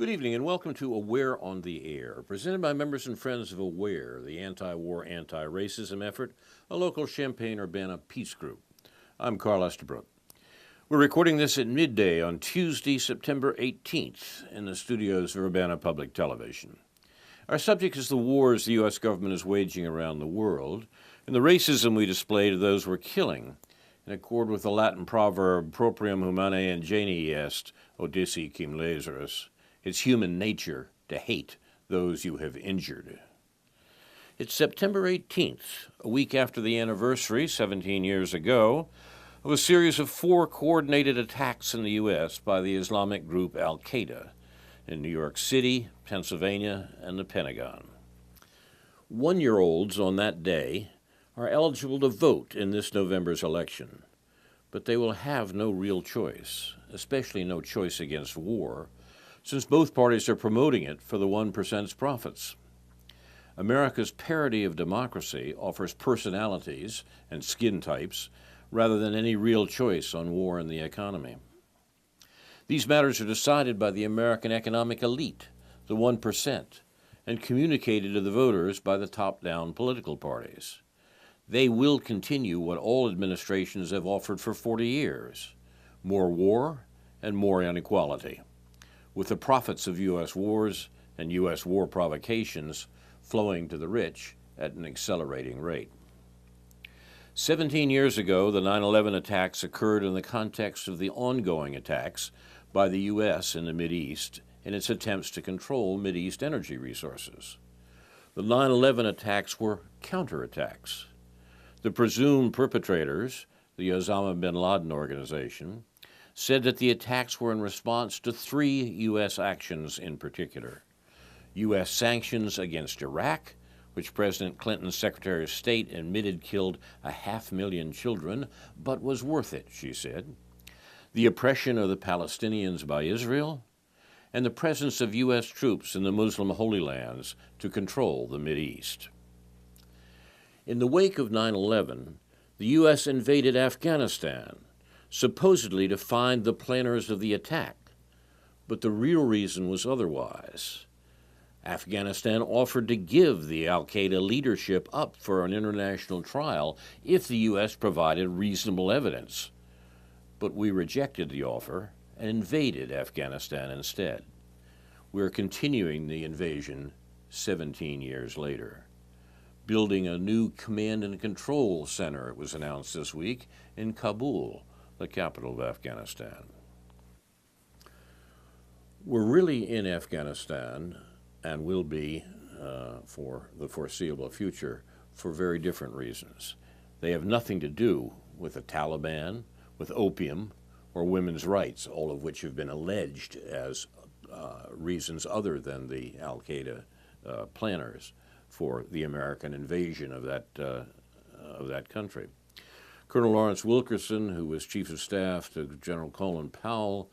Good evening and welcome to Aware on the Air, presented by members and friends of Aware, the anti-war, anti-racism effort, a local Champaign-Urbana peace group. I'm Carl Estabrook. We're recording this at midday on Tuesday, September 18th in the studios of Urbana Public Television. Our subject is the wars the U.S. government is waging around the world and the racism we display to those we're killing, in accord with the Latin proverb, proprium humanae ingeni est, odissi cum laeserus. It's human nature to hate those you have injured. It's September 18th, a week after the anniversary, 17 years ago, of a series of 4 coordinated attacks in the U.S. by the Islamic group Al-Qaeda in New York City, Pennsylvania, and the Pentagon. 1-year-olds on that day are eligible to vote in this November's election, but they will have no real choice, especially no choice against war, since both parties are promoting it for the 1%'s profits. America's parody of democracy offers personalities and skin types rather than any real choice on war and the economy. These matters are decided by the American economic elite, the 1%, and communicated to the voters by the top-down political parties. They will continue what all administrations have offered for 40 years, more war and more inequality, with the profits of U.S. wars and U.S. war provocations flowing to the rich at an accelerating rate. 17 years ago, the 9/11 attacks occurred in the context of the ongoing attacks by the U.S. in the Mideast in its attempts to control Mideast energy resources. The 9/11 attacks were counterattacks. The presumed perpetrators, the Osama bin Laden organization, said that the attacks were in response to 3 U.S. actions in particular: U.S. sanctions against Iraq, which President Clinton's Secretary of State admitted killed 500,000 children, but was worth it, she said; the oppression of the Palestinians by Israel; and the presence of U.S. troops in the Muslim Holy Lands to control the Mideast. In the wake of 9/11, the U.S. invaded Afghanistan, supposedly to find the planners of the attack, but the real reason was otherwise. Afghanistan offered to give the Al-Qaeda leadership up for an international trial if the U.S. provided reasonable evidence. But we rejected the offer and invaded Afghanistan instead. We're continuing the invasion 17 years later, building a new command and control center, it was announced this week, in Kabul, the capital of Afghanistan. We're really in Afghanistan and will be for the foreseeable future for very different reasons. They have nothing to do with the Taliban, with opium, or women's rights, all of which have been alleged as reasons other than the Al-Qaeda planners for the American invasion of that country. Colonel Lawrence Wilkerson, who was Chief of Staff to General Colin Powell,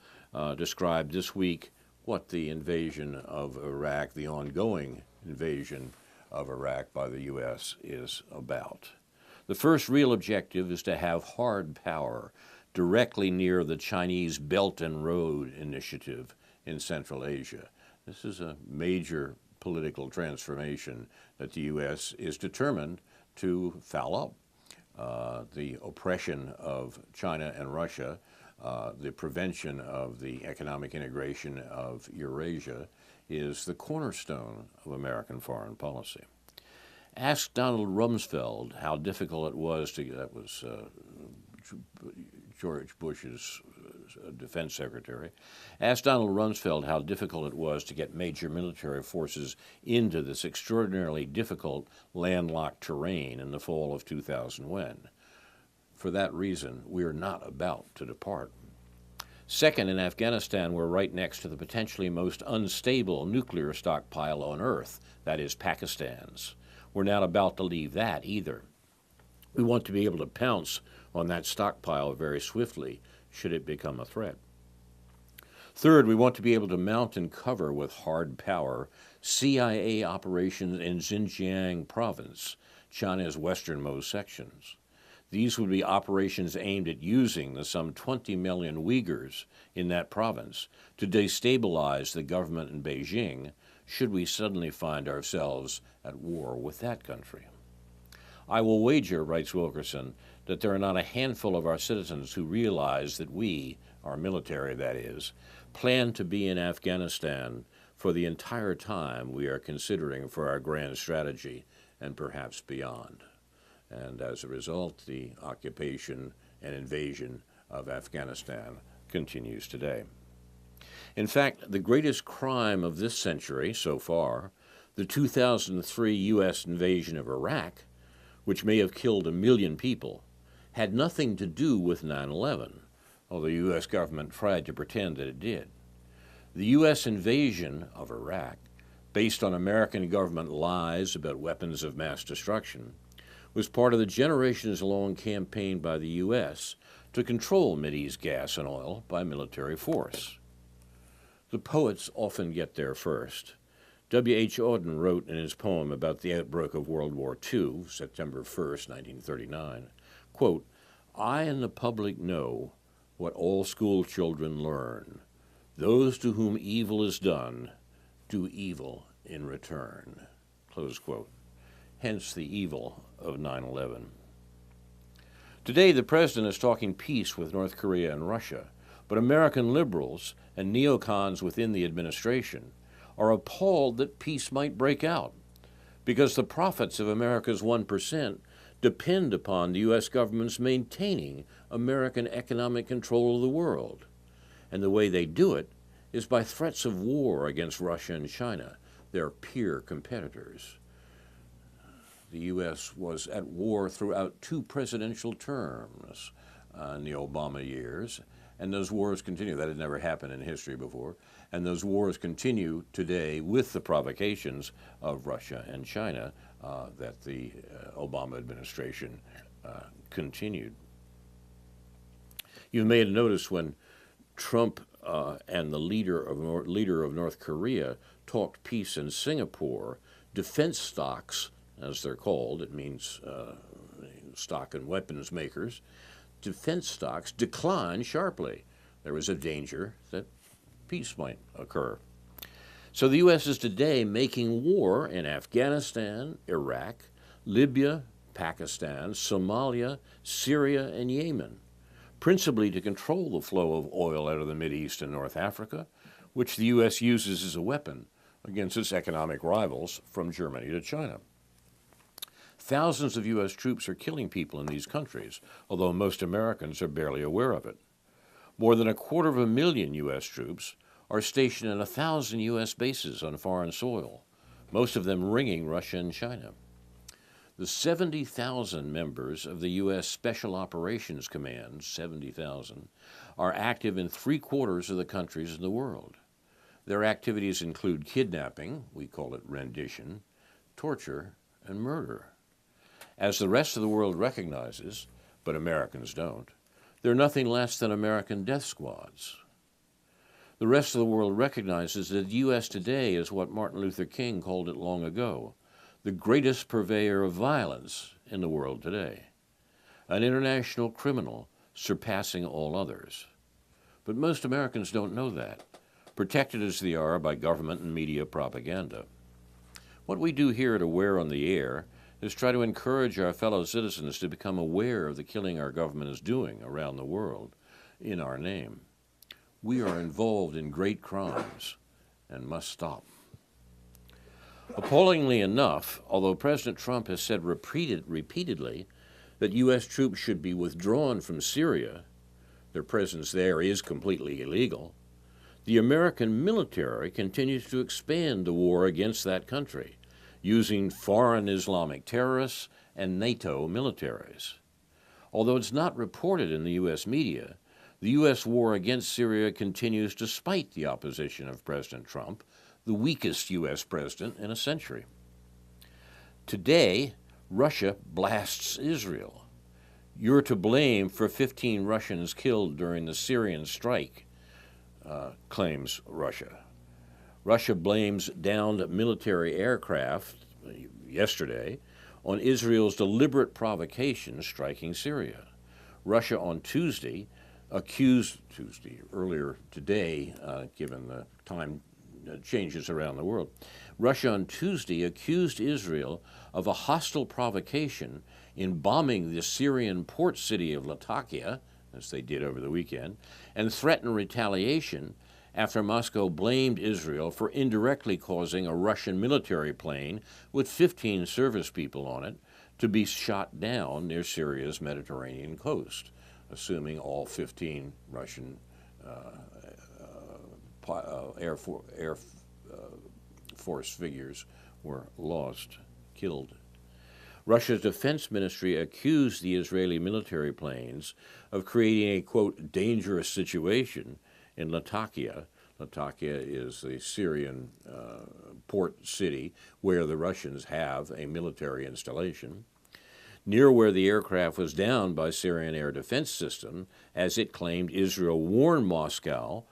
described this week what the invasion of Iraq, the ongoing invasion of Iraq by the U.S., is about. The first real objective is to have hard power directly near the Chinese Belt and Road Initiative in Central Asia. This is a major political transformation that the U.S. is determined to foul up. The oppression of China and Russia, the prevention of the economic integration of Eurasia is the cornerstone of American foreign policy. Ask Donald Rumsfeld how difficult it was to, that was George Bush's defense secretary. Ask Donald Rumsfeld how difficult it was to get major military forces into this extraordinarily difficult landlocked terrain in the fall of 2001. For that reason, we are not about to depart. Second, in Afghanistan, we're right next to the potentially most unstable nuclear stockpile on Earth, that is Pakistan's. We're not about to leave that either. We want to be able to pounce on that stockpile very swiftly should it become a threat. Third, we want to be able to mount and cover with hard power CIA operations in Xinjiang province, China's westernmost sections. These would be operations aimed at using the some 20 million Uyghurs in that province to destabilize the government in Beijing should we suddenly find ourselves at war with that country. I will wager, writes Wilkerson, that there are not a handful of our citizens who realize that we, our military that is, plan to be in Afghanistan for the entire time we are considering for our grand strategy and perhaps beyond. And as a result, the occupation and invasion of Afghanistan continues today. In fact, the greatest crime of this century so far, the 2003 U.S. invasion of Iraq, which may have killed 1 million people, had nothing to do with 9/11, although the U.S. government tried to pretend that it did. The U.S. invasion of Iraq, based on American government lies about weapons of mass destruction, was part of the generations-long campaign by the U.S. to control Mideast gas and oil by military force. The poets often get there first. W.H. Auden wrote in his poem about the outbreak of World War II, September 1st, 1939, quote, "I and the public know what all school children learn. Those to whom evil is done do evil in return." Close quote. Hence the evil of 9/11. Today, the president is talking peace with North Korea and Russia, but American liberals and neocons within the administration are appalled that peace might break out because the profits of America's 1% depend upon the U.S. government's maintaining American economic control of the world. And the way they do it is by threats of war against Russia and China, their peer competitors. The U.S. was at war throughout 2 presidential terms in the Obama years, and those wars continue. That had never happened in history before. And those wars continue today with the provocations of Russia and China that the Obama administration continued. You may have noticed when Trump and the leader of North Korea talked peace in Singapore, defense stocks, as they're called, it means stock and weapons makers, defense stocks declined sharply. There was a danger that peace might occur. So the U.S. is today making war in Afghanistan, Iraq, Libya, Pakistan, Somalia, Syria, and Yemen, principally to control the flow of oil out of the Mideast and North Africa, which the U.S. uses as a weapon against its economic rivals from Germany to China. Thousands of U.S. troops are killing people in these countries, although most Americans are barely aware of it. More than 250,000 U.S. troops are stationed in 1,000 U.S. bases on foreign soil, most of them ringing Russia and China. The 70,000 members of the U.S. Special Operations Command, 70,000, are active in 3/4 of the countries in the world. Their activities include kidnapping, we call it rendition, torture, and murder. As the rest of the world recognizes, but Americans don't, they're nothing less than American death squads. The rest of the world recognizes that the U.S. today is what Martin Luther King called it long ago, the greatest purveyor of violence in the world today, an international criminal surpassing all others. But most Americans don't know that, protected as they are by government and media propaganda. What we do here at Aware on the Air is try to encourage our fellow citizens to become aware of the killing our government is doing around the world in our name. We are involved in great crimes and must stop. Appallingly enough, although President Trump has said repeatedly that U.S. troops should be withdrawn from Syria, their presence there is completely illegal, the American military continues to expand the war against that country, using foreign Islamic terrorists and NATO militaries. Although it's not reported in the U.S. media, the U.S. war against Syria continues despite the opposition of President Trump, the weakest U.S. president in a century. Today, Russia blasts Israel. You're to blame for 15 Russians killed during the Syrian strike, claims Russia. Russia blames downed military aircraft yesterday, on Israel's deliberate provocation striking Syria. Russia on Tuesday earlier today, given the time changes around the world, Russia on Tuesday accused Israel of a hostile provocation in bombing the Syrian port city of Latakia, as they did over the weekend, and threatened retaliation after Moscow blamed Israel for indirectly causing a Russian military plane with 15 service people on it to be shot down near Syria's Mediterranean coast, assuming all 15 Russian Air Force figures were lost, killed. Russia's defense ministry accused the Israeli military planes of creating a, quote, dangerous situation in Latakia. Latakia is the Syrian port city where the Russians have a military installation, near where the aircraft was downed by Syrian air defense system, as it claimed Israel warned Moscow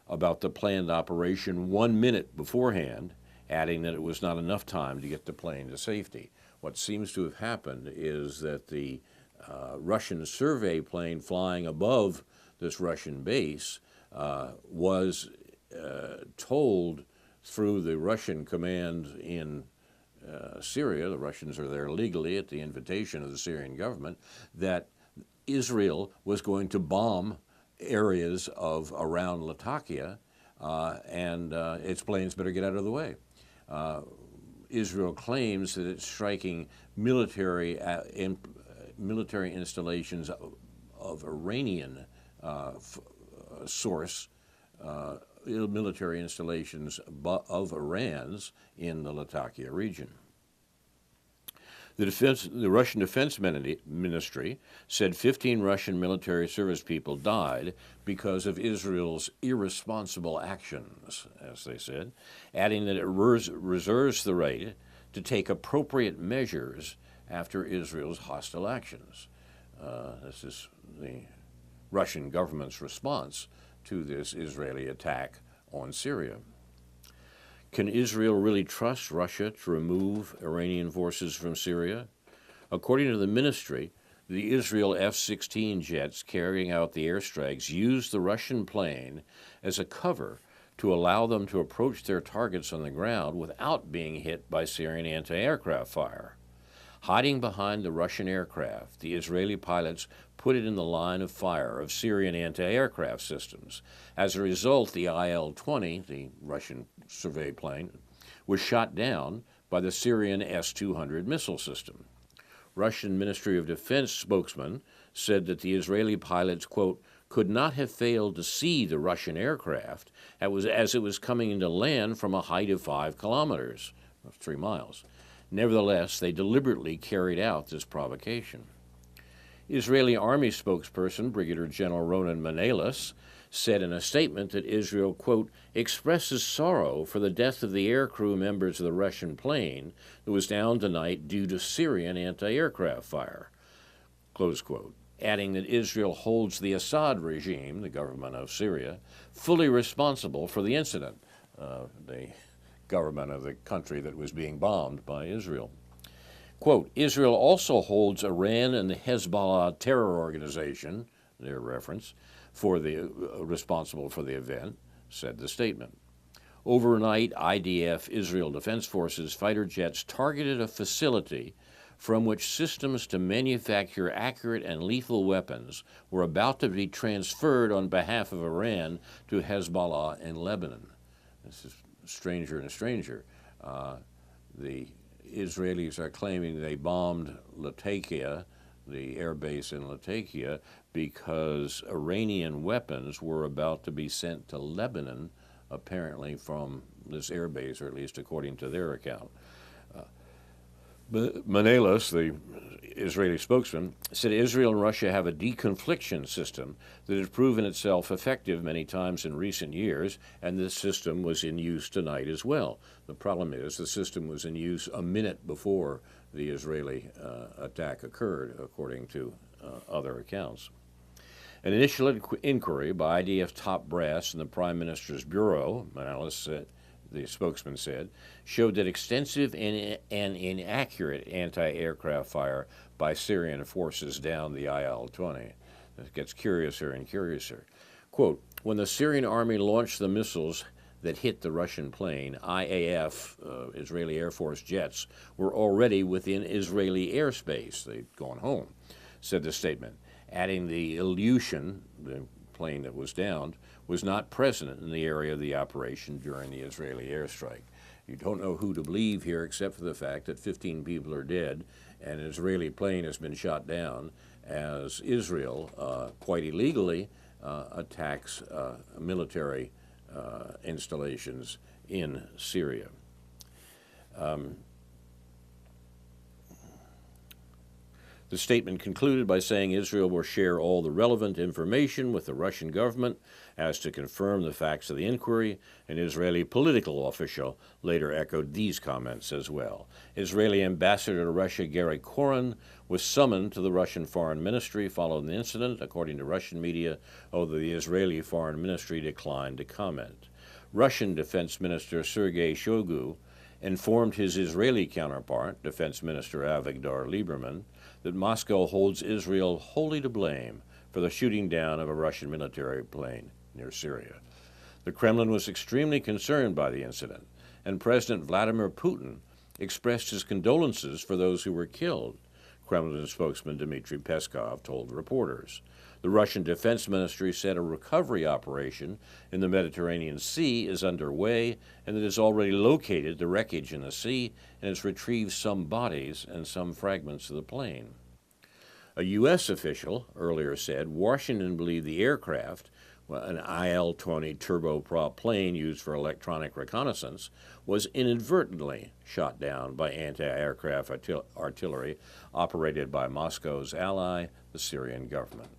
about the planned operation 1 minute beforehand, adding that it was not enough time to get the plane to safety. What seems to have happened is that the Russian survey plane flying above this Russian base was told through the Russian command in Syria, the Russians are there legally at the invitation of the Syrian government, that Israel was going to bomb areas of around Latakia, and its planes better get out of the way. Israel claims that it's striking military installations of Iranian source, military installations of Iran's in the Latakia region. The Russian Defense Ministry said 15 Russian military service people died because of Israel's irresponsible actions, as they said, adding that it reserves the right to take appropriate measures after Israel's hostile actions. This is the Russian government's response to this Israeli attack on Syria. Can Israel really trust Russia to remove Iranian forces from Syria? According to the ministry, the Israel F-16 jets carrying out the airstrikes used the Russian plane as a cover to allow them to approach their targets on the ground without being hit by Syrian anti-aircraft fire. Hiding behind the Russian aircraft, the Israeli pilots put it in the line of fire of Syrian anti-aircraft systems. As a result, the Il-20, the Russian survey plane, was shot down by the Syrian S-200 missile system. Russian Ministry of Defense spokesman said that the Israeli pilots, quote, could not have failed to see the Russian aircraft as it was coming into land from a height of 5 kilometers, 3 miles. Nevertheless, they deliberately carried out this provocation. Israeli Army spokesperson Brigadier General Ronen Manelis said in a statement that Israel, quote, expresses sorrow for the death of the aircrew members of the Russian plane that was down tonight due to Syrian anti-aircraft fire, close quote, adding that Israel holds the Assad regime, the government of Syria, fully responsible for the incident, the government of the country that was being bombed by Israel. Quote, Israel also holds Iran and the Hezbollah terror organization, their reference, for the responsible for the event, said the statement. Overnight, IDF, Israel Defense Forces, fighter jets targeted a facility from which systems to manufacture accurate and lethal weapons were about to be transferred on behalf of Iran to Hezbollah in Lebanon. This is stranger and stranger. The Israelis are claiming they bombed Latakia, the air base in Latakia, because Iranian weapons were about to be sent to Lebanon, apparently from this air base, or at least according to their account. Manelis, the Israeli spokesman, said Israel and Russia have a deconfliction system that has proven itself effective many times in recent years, and this system was in use tonight as well. The problem is the system was in use a minute before the Israeli attack occurred, according to other accounts. An initial inquiry by IDF top brass and the Prime Minister's Bureau, Manelis said, the spokesman said, showed that extensive and inaccurate anti-aircraft fire by Syrian forces downed the Il-20. It gets curiouser and curiouser. Quote, when the Syrian army launched the missiles that hit the Russian plane, IAF, Israeli Air Force jets, were already within Israeli airspace. They'd gone home, said the statement, adding the Ilyushin, the plane that was downed, was not present in the area of the operation during the Israeli airstrike. You don't know who to believe here except for the fact that 15 people are dead and an Israeli plane has been shot down as Israel, quite illegally, attacks military installations in Syria. The statement concluded by saying Israel will share all the relevant information with the Russian government as to confirm the facts of the inquiry. An Israeli political official later echoed these comments as well. Israeli ambassador to Russia Gary Koren was summoned to the Russian Foreign Ministry following the incident, according to Russian media, although the Israeli Foreign Ministry declined to comment. Russian Defense Minister Sergei Shoigu informed his Israeli counterpart, Defense Minister Avigdor Lieberman, that Moscow holds Israel wholly to blame for the shooting down of a Russian military plane near Syria. The Kremlin was extremely concerned by the incident, and President Vladimir Putin expressed his condolences for those who were killed, Kremlin spokesman Dmitry Peskov told reporters. The Russian Defense Ministry said a recovery operation in the Mediterranean Sea is underway and it has already located the wreckage in the sea and has retrieved some bodies and some fragments of the plane. A U.S. official earlier said Washington believed the aircraft, an Il-20 turboprop plane used for electronic reconnaissance, was inadvertently shot down by anti-aircraft artillery operated by Moscow's ally, the Syrian government.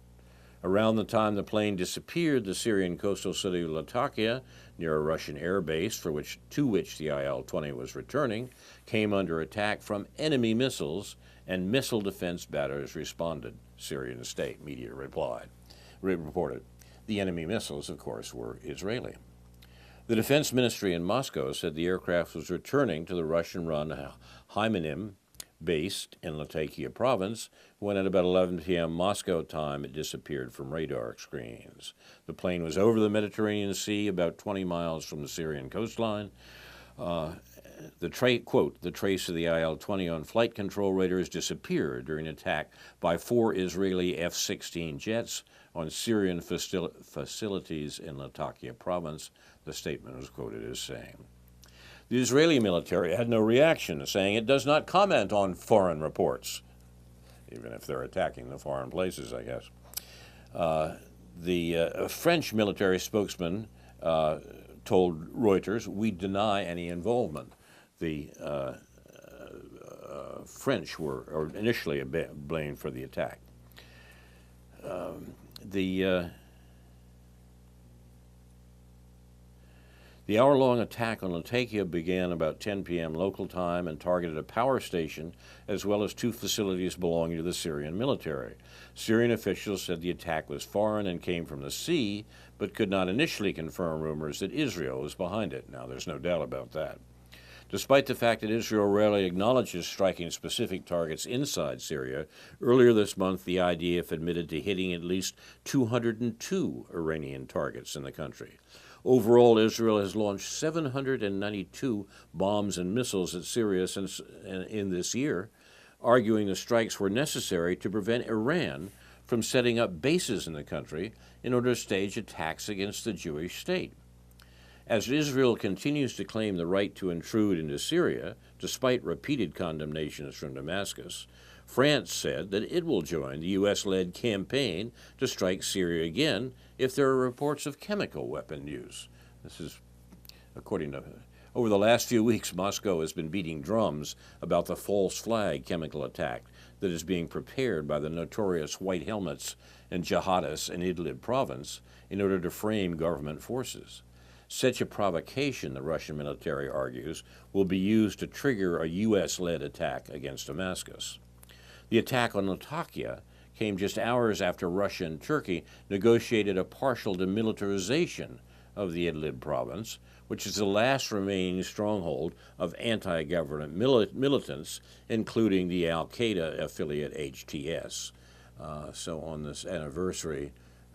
Around the time the plane disappeared, the Syrian coastal city of Latakia, near a Russian air base to which the Il-20 was returning, came under attack from enemy missiles, and missile defense batteries responded, Syrian state media reported. The enemy missiles, of course, were Israeli. The defense ministry in Moscow said the aircraft was returning to the Russian-run Hymenim based in Latakia province when at about 11 p.m. Moscow time it disappeared from radar screens. The plane was over the Mediterranean Sea about 20 miles from the Syrian coastline. The trace of the Il-20 on flight control radars disappeared during an attack by 4 Israeli F-16 jets on Syrian facilities in Latakia province, the statement was quoted as saying. The Israeli military had no reaction, saying it does not comment on foreign reports, even if they're attacking the foreign places, I guess. The French military spokesman told Reuters, we deny any involvement. The French were initially blamed for the attack. The hour-long attack on Latakia began about 10 p.m. local time and targeted a power station as well as 2 facilities belonging to the Syrian military. Syrian officials said the attack was foreign and came from the sea, but could not initially confirm rumors that Israel was behind it. Now, there's no doubt about that. Despite the fact that Israel rarely acknowledges striking specific targets inside Syria, earlier this month the IDF admitted to hitting at least 202 Iranian targets in the country. Overall, Israel has launched 792 bombs and missiles at Syria in this year, arguing the strikes were necessary to prevent Iran from setting up bases in the country in order to stage attacks against the Jewish state. As Israel continues to claim the right to intrude into Syria, despite repeated condemnations from Damascus, France said that it will join the U.S.-led campaign to strike Syria again if there are reports of chemical weapon use. This is according to... Over the last few weeks, Moscow has been beating drums about the false flag chemical attack that is being prepared by the notorious White Helmets and jihadists in Idlib province in order to frame government forces. Such a provocation, the Russian military argues, will be used to trigger a U.S.-led attack against Damascus. The attack on Latakia came just hours after Russia and Turkey negotiated a partial demilitarization of the Idlib province, which is the last remaining stronghold of anti-government militants, including the al-Qaeda affiliate HTS. So on this anniversary,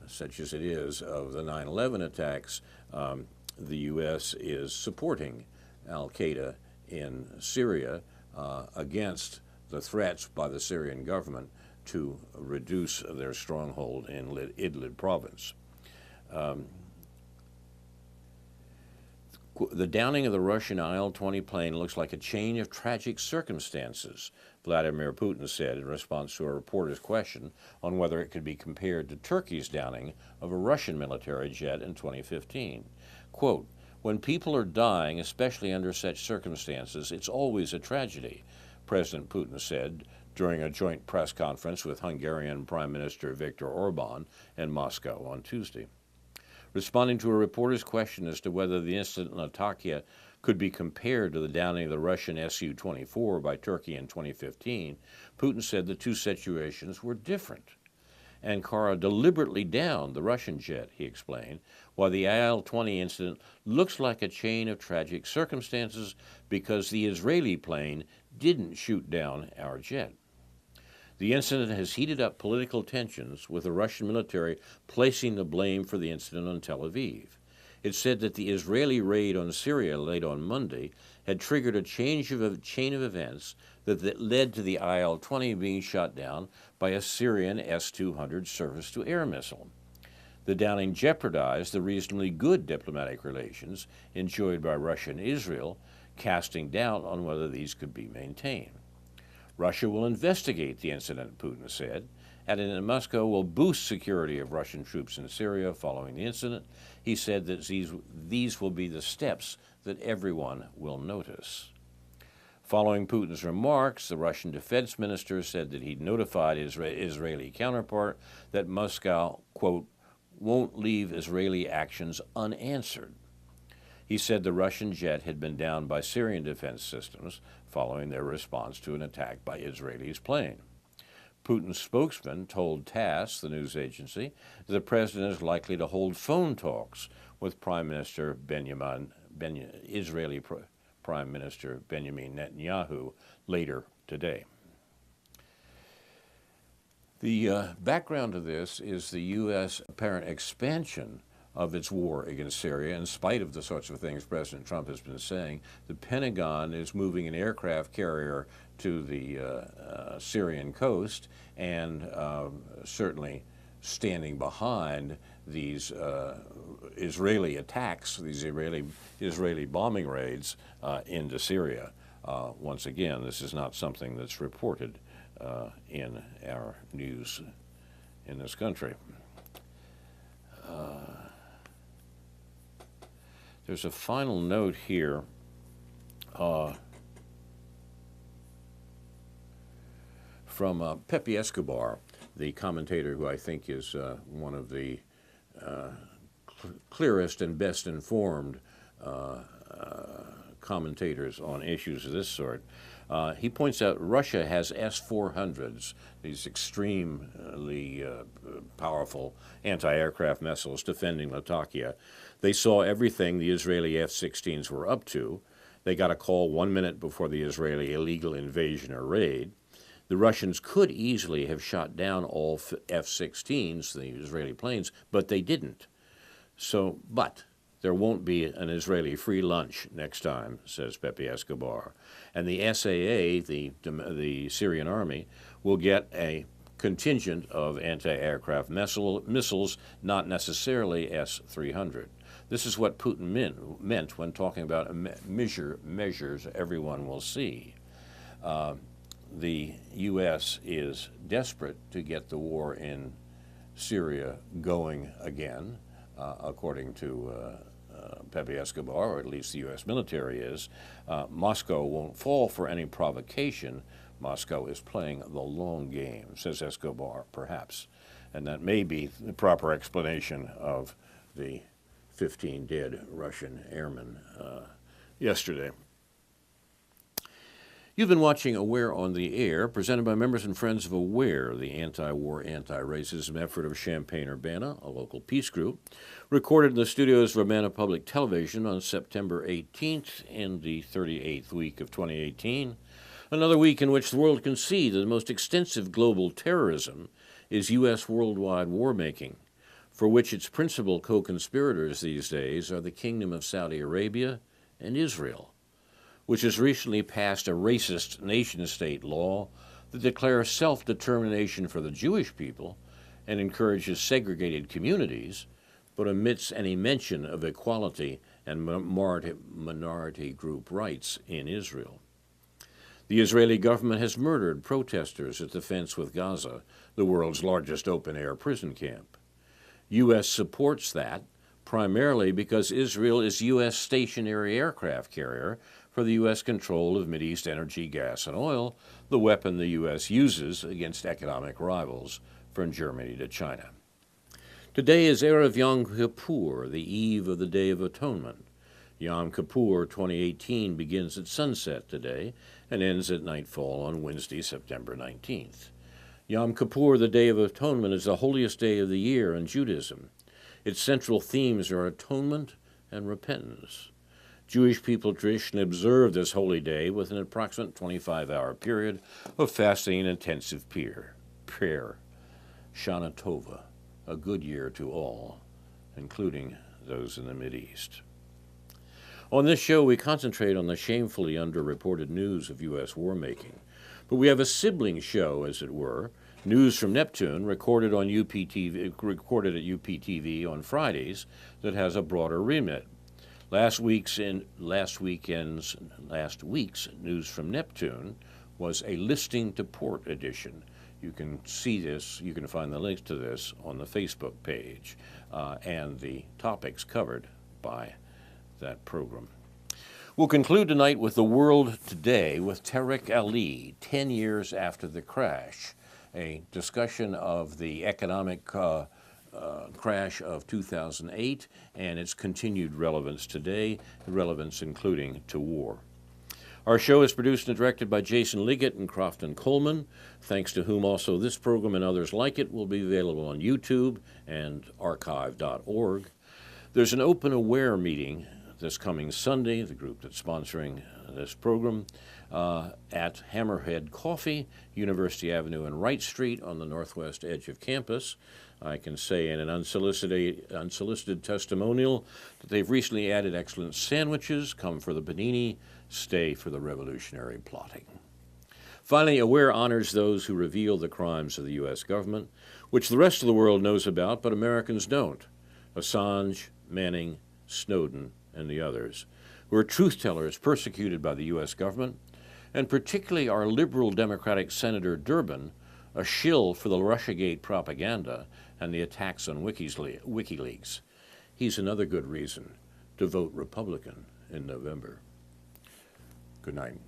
such as it is, of the 9/11 attacks, the U.S. is supporting al-Qaeda in Syria against the threats by the Syrian government to reduce their stronghold in Idlib province. The downing of the Russian Il-20 plane looks like a chain of tragic circumstances, Vladimir Putin said in response to a reporter's question on whether it could be compared to Turkey's downing of a Russian military jet in 2015. Quote, "When people are dying, especially under such circumstances, it's always a tragedy," President Putin said during a joint press conference with Hungarian Prime Minister Viktor Orban in Moscow on Tuesday. Responding to a reporter's question as to whether the incident in Latakia could be compared to the downing of the Russian Su-24 by Turkey in 2015, Putin said the two situations were different. Ankara deliberately downed the Russian jet, he explained, while the Il-20 incident looks like a chain of tragic circumstances because the Israeli plane didn't shoot down our jet. The incident has heated up political tensions, with the Russian military placing the blame for the incident on Tel Aviv. It said that the Israeli raid on Syria late on Monday had triggered a chain of events that led to the Il-20 being shot down by a Syrian S-200 surface-to-air missile. The downing jeopardized the reasonably good diplomatic relations enjoyed by Russia and Israel, casting doubt on whether these could be maintained. Russia will investigate the incident, Putin said, adding that Moscow will boost security of Russian troops in Syria following the incident. He said that these will be the steps that everyone will notice. Following Putin's remarks, the Russian defense minister said that he'd notified his Israeli counterpart that Moscow, quote, "won't leave Israeli actions unanswered." He said the Russian jet had been downed by Syrian defense systems following their response to an attack by Israeli's plane. Putin's spokesman told TASS, the news agency, that the president is likely to hold phone talks with Israeli Prime Minister Benjamin Netanyahu later today. The background to this is the U.S. apparent expansion of its war against Syria. In spite of the sorts of things President Trump has been saying, the Pentagon is moving an aircraft carrier to the Syrian coast and certainly standing behind these Israeli attacks, these Israeli bombing raids into Syria. Once again, this is not something that's reported in our news in this country. There's a final note here. From Pepe Escobar, the commentator who I think is one of the clearest and best informed commentators on issues of this sort. He points out Russia has S-400s, these extremely powerful anti-aircraft missiles defending Latakia. They saw everything the Israeli F-16s were up to. They got a call 1 minute before the Israeli illegal invasion or raid. The Russians could easily have shot down all F-16s, the Israeli planes, but they didn't. But there won't be an Israeli free lunch next time, says Pepe Escobar. And the SAA, the Syrian army, will get a contingent of anti-aircraft missiles, not necessarily S-300. This is what Putin meant when talking about measures everyone will see. The U.S. is desperate to get the war in Syria going again, according to Pepe Escobar, or at least the U.S. military is. Moscow won't fall for any provocation. Moscow is playing the long game, says Escobar, perhaps. And that may be the proper explanation of the 15 dead Russian airmen yesterday. You've been watching Aware on the Air, presented by members and friends of Aware, the anti-war, anti-racism effort of Champaign-Urbana, a local peace group, recorded in the studios of Urbana Public Television on September 18th in the 38th week of 2018, another week in which the world can see that the most extensive global terrorism is U.S. worldwide war-making, for which its principal co-conspirators these days are the Kingdom of Saudi Arabia and Israel, which has recently passed a racist nation-state law that declares self-determination for the Jewish people and encourages segregated communities, but omits any mention of equality and minority group rights in Israel. The Israeli government has murdered protesters at the fence with Gaza, the world's largest open-air prison camp. U.S. supports that, primarily because Israel is U.S. stationary aircraft carrier for the U.S. control of Mideast energy, gas, and oil, the weapon the U.S. uses against economic rivals from Germany to China. Today is Erev Yom Kippur, the eve of the Day of Atonement. Yom Kippur 2018 begins at sunset today and ends at nightfall on Wednesday, September 19th. Yom Kippur, the Day of Atonement, is the holiest day of the year in Judaism. Its central themes are atonement and repentance. Jewish people traditionally observe this holy day with an approximate 25-hour period of fasting and intensive prayer. Shana Tova, a good year to all, including those in the Mideast. On this show, we concentrate on the shamefully underreported news of U.S. war-making, but we have a sibling show, as it were, News from Neptune, recorded at UPTV on Fridays, that has a broader remit. Last week's News from Neptune was a Listing to Port edition. You can see this, you can find the links to this on the Facebook page and the topics covered by that program. We'll conclude tonight with The World Today with Tariq Ali, 10 years after the crash, a discussion of the economic crash of 2008 and its continued relevance today, relevance including to war. Our show is produced and directed by Jason Liggett and Crofton Coleman, thanks to whom also this program and others like it will be available on YouTube and archive.org. There's an Open Aware meeting this coming Sunday, the group that's sponsoring this program, at Hammerhead Coffee, University Avenue and Wright Street on the northwest edge of campus. I can say in an unsolicited testimonial that they've recently added excellent sandwiches. Come for the panini, stay for the revolutionary plotting. Finally, Aware honors those who reveal the crimes of the U.S. government, which the rest of the world knows about, but Americans don't. Assange, Manning, Snowden, and the others, who are truth-tellers persecuted by the U.S. government, and particularly our liberal Democratic Senator Durbin, a shill for the Russiagate propaganda and the attacks on WikiLeaks. He's another good reason to vote Republican in November. Good night.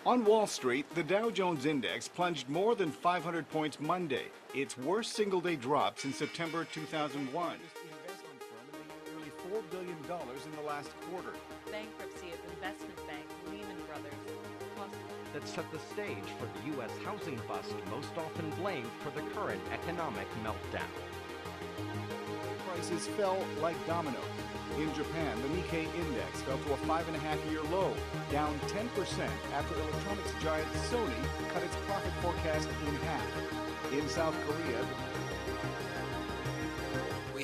On Wall Street, the Dow Jones Index plunged more than 500 points Monday, its worst single-day drop since September 2001. Investment firm nearly $4 billion in the last quarter. Bankruptcy of investment bank Lehman Brothers. That set the stage for the U.S. housing bust most often blamed for the current economic meltdown. Prices fell like dominoes. In Japan, the Nikkei index fell to a 5.5-year low, down 10% after electronics giant Sony cut its profit forecast in half. In South Korea,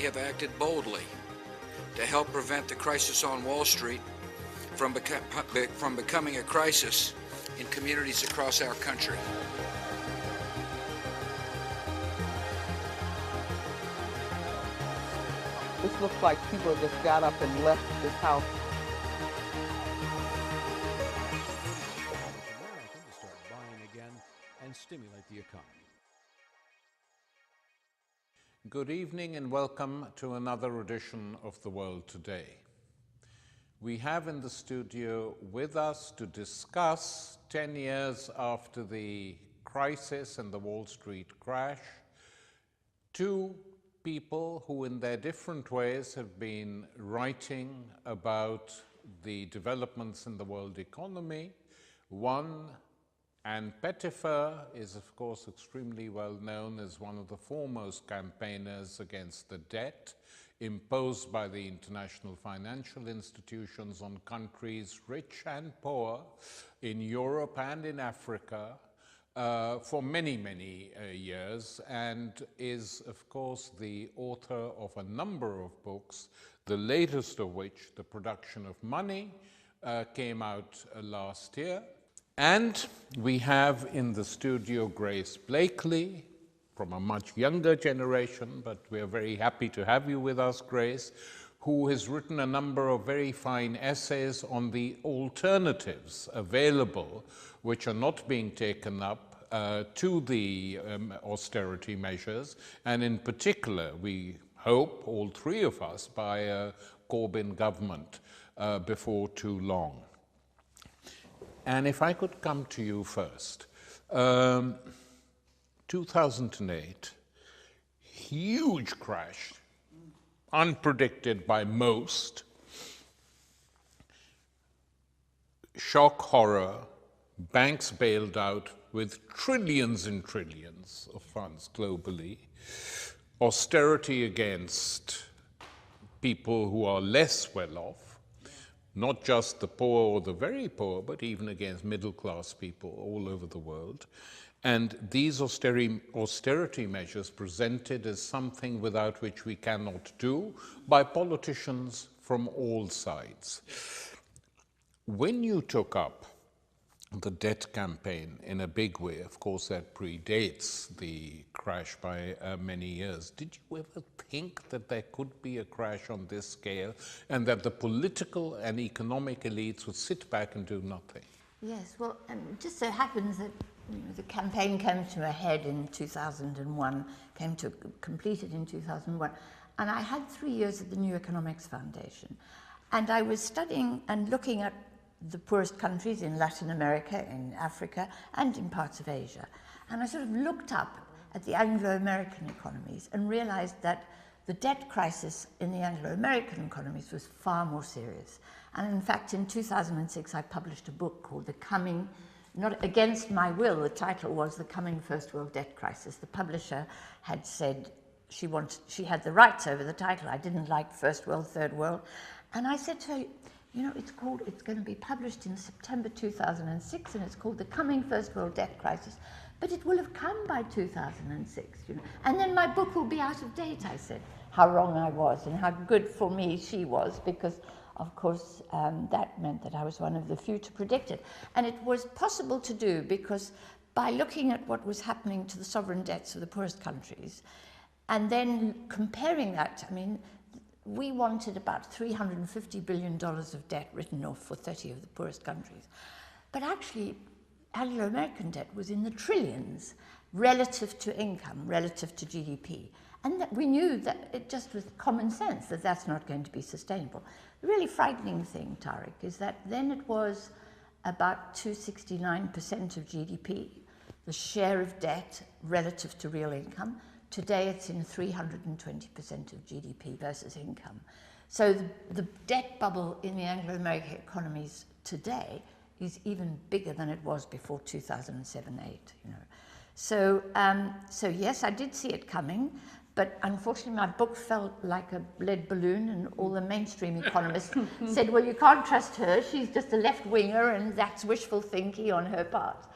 have acted boldly to help prevent the crisis on Wall Street from becoming a crisis in communities across our country. This looks like people just got up and left this house. America to start buying again and stimulate the economy. Good evening and welcome to another edition of The World Today. We have in the studio with us to discuss 10 years after the crisis and the Wall Street crash, two people who in their different ways have been writing about the developments in the world economy. One, Ann Pettifer, is of course extremely well known as one of the foremost campaigners against the debt imposed by the international financial institutions on countries rich and poor in Europe and in Africa for many, many years, and is, of course, the author of a number of books, the latest of which, The Production of Money, came out last year. And we have in the studio Grace Blakely, from a much younger generation, but we are very happy to have you with us, Grace, who has written a number of very fine essays on the alternatives available, which are not being taken up to the austerity measures, and in particular, we hope, all three of us, by a Corbyn government before too long. And if I could come to you first, 2008, huge crash, unpredicted by most, shock horror, banks bailed out with trillions and trillions of funds globally, austerity against people who are less well off, not just the poor or the very poor, but even against middle-class people all over the world. And these austerity measures presented as something without which we cannot do by politicians from all sides. When you took up the debt campaign in a big way, of course that predates the crash by many years, did you ever think that there could be a crash on this scale and that the political and economic elites would sit back and do nothing? Yes, well, it just so happens that the campaign came to a head in 2001, completed in 2001, and I had 3 years at the New Economics Foundation, and I was studying and looking at the poorest countries in Latin America, in Africa, and in parts of Asia. And I sort of looked up at the Anglo-American economies and realized that the debt crisis in the Anglo-American economies was far more serious. And in fact, in 2006, I published a book called The Coming, not against my will, the title was The Coming First World Debt Crisis. The publisher had said she had the rights over the title. I didn't like First World, Third World. And I said to her, you know, it's going to be published in September 2006, and it's called The Coming First World Debt Crisis, but it will have come by 2006, you know. And then my book will be out of date, I said. How wrong I was, and how good for me she was, because, of course, that meant that I was one of the few to predict it. And it was possible to do because by looking at what was happening to the sovereign debts of the poorest countries, and then comparing that, I mean, we wanted about $350 billion of debt written off for 30 of the poorest countries. But actually, Anglo-American debt was in the trillions relative to income, relative to GDP. And that we knew that it just was common sense that that's not going to be sustainable. The really frightening thing, Tariq, is that then it was about 269% of GDP, the share of debt relative to real income. Today it's in 320% of GDP versus income. So the debt bubble in the Anglo-American economies today is even bigger than it was before 2007-8. You know. So yes, I did see it coming, but unfortunately my book felt like a lead balloon, and all the mainstream economists said, well, you can't trust her, she's just a left-winger and that's wishful thinking on her part.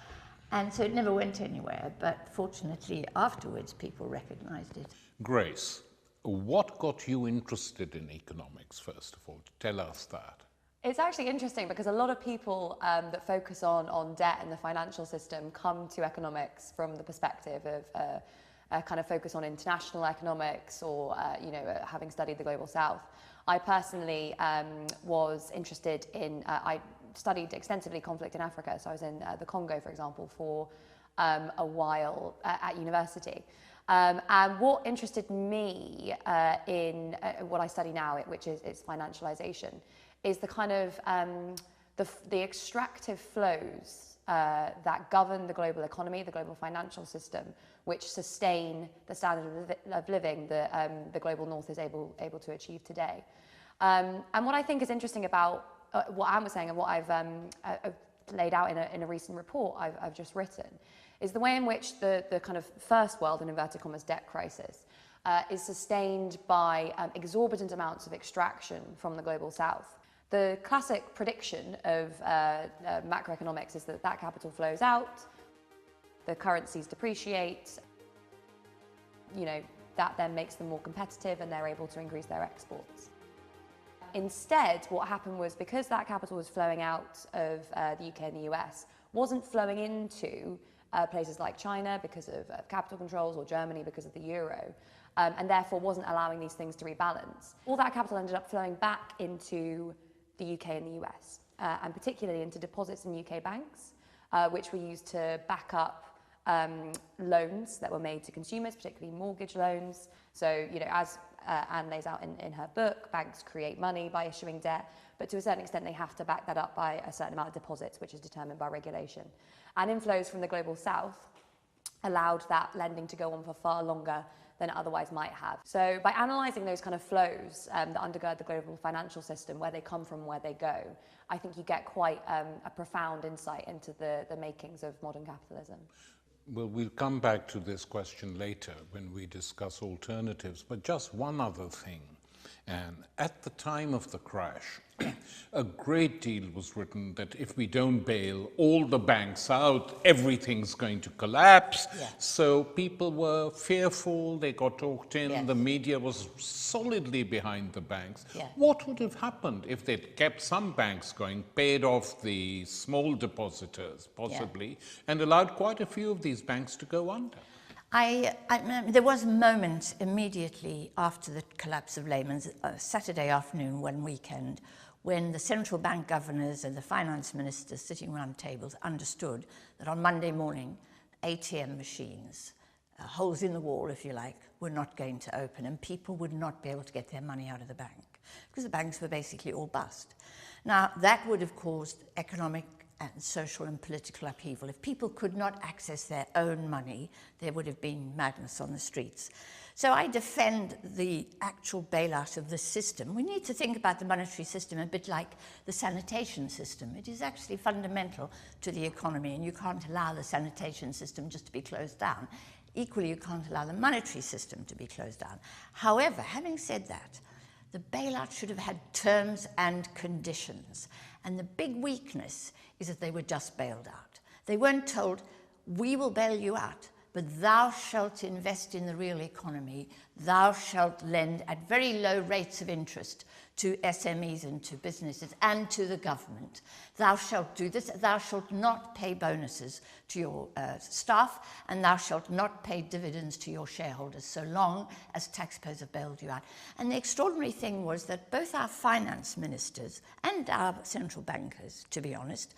And so it never went anywhere, but fortunately afterwards people recognized it. Grace, What got you interested in economics, first of all? Tell us that. It's actually interesting because a lot of people that focus on debt and the financial system come to economics from the perspective of a kind of focus on international economics or, having studied the Global South. I personally was interested in, I studied extensively conflict in Africa, so I was in the Congo, for example, for a while at university. And what interested me in what I study now, which is financialization, is the kind of the extractive flows that govern the global economy, the global financial system, which sustain the standard of living that the global north is able to achieve today. And what I think is interesting about what Anne was saying and what I've laid out in a recent report I've just written is the way in which the kind of first world, in inverted commas, debt crisis is sustained by exorbitant amounts of extraction from the global south. The classic prediction of macroeconomics is that capital flows out, the currencies depreciate, that then makes them more competitive and they're able to increase their exports. Instead, what happened was because that capital was flowing out of the UK and the US, wasn't flowing into places like China because of capital controls or Germany because of the euro, and therefore wasn't allowing these things to rebalance. All that capital ended up flowing back into the UK and the US, and particularly into deposits in UK banks, which were used to back up loans that were made to consumers, particularly mortgage loans. So, as Anne lays out in her book, banks create money by issuing debt, but to a certain extent they have to back that up by a certain amount of deposits, which is determined by regulation. And inflows from the global south allowed that lending to go on for far longer than it otherwise might have. So by analysing those kind of flows that undergird the global financial system, where they come from, where they go, I think you get quite a profound insight into the makings of modern capitalism. Well, we'll come back to this question later when we discuss alternatives, but just one other thing. And at the time of the crash, a great deal was written that if we don't bail all the banks out, everything's going to collapse. Yeah. So people were fearful, they got talked in, Yes. the media was solidly behind the banks. Yeah. What would have happened if they'd kept some banks going, paid off the small depositors, possibly, and allowed quite a few of these banks to go under? There was a moment immediately after the collapse of Lehman's, Saturday afternoon, one weekend, when the central bank governors and the finance ministers sitting around tables understood that on Monday morning, ATM machines, holes in the wall, if you like, were not going to open and people would not be able to get their money out of the bank because the banks were basically all bust. Now, that would have caused economic and social and political upheaval. If people could not access their own money, there would have been madness on the streets. So I defend the actual bailout of the system. We need to think about the monetary system a bit like the sanitation system. It is actually fundamental to the economy, and you can't allow the sanitation system just to be closed down. Equally, you can't allow the monetary system to be closed down. However, having said that, the bailout should have had terms and conditions. And the big weakness is that they were just bailed out. They weren't told, we will bail you out, but thou shalt invest in the real economy. Thou shalt lend at very low rates of interest to SMEs and to businesses and to the government. Thou shalt do this. Thou shalt not pay bonuses to your staff, and thou shalt not pay dividends to your shareholders so long as taxpayers have bailed you out. And the extraordinary thing was that both our finance ministers and our central bankers, to be honest,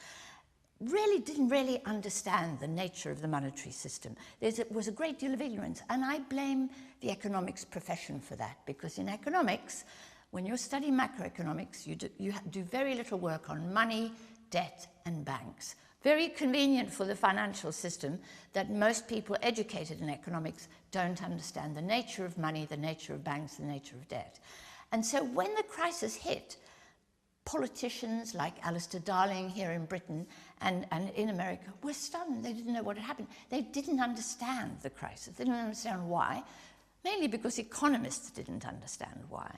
really didn't understand the nature of the monetary system. There was a great deal of ignorance, and I blame the economics profession for that, because in economics, when you're studying macroeconomics, you do very little work on money, debt, and banks. Very convenient for the financial system that most people educated in economics don't understand the nature of money, the nature of banks, the nature of debt. And so when the crisis hit, politicians like Alistair Darling here in Britain and in America were stunned. They didn't know what had happened. They didn't understand the crisis. They didn't understand why, mainly because economists didn't understand why.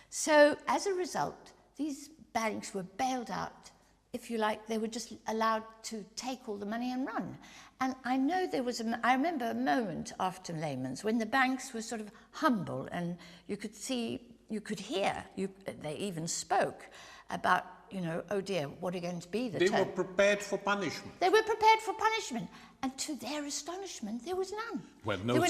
So as a result, these banks were bailed out if you like, they were just allowed to take all the money and run. And I know there was, I remember a moment after Lehman's when the banks were sort of humble, and you could see, you could hear, they even spoke about, you know, oh dear, what are going to be the They were prepared for punishment. They were prepared for punishment. And to their astonishment, there was none. Well, no,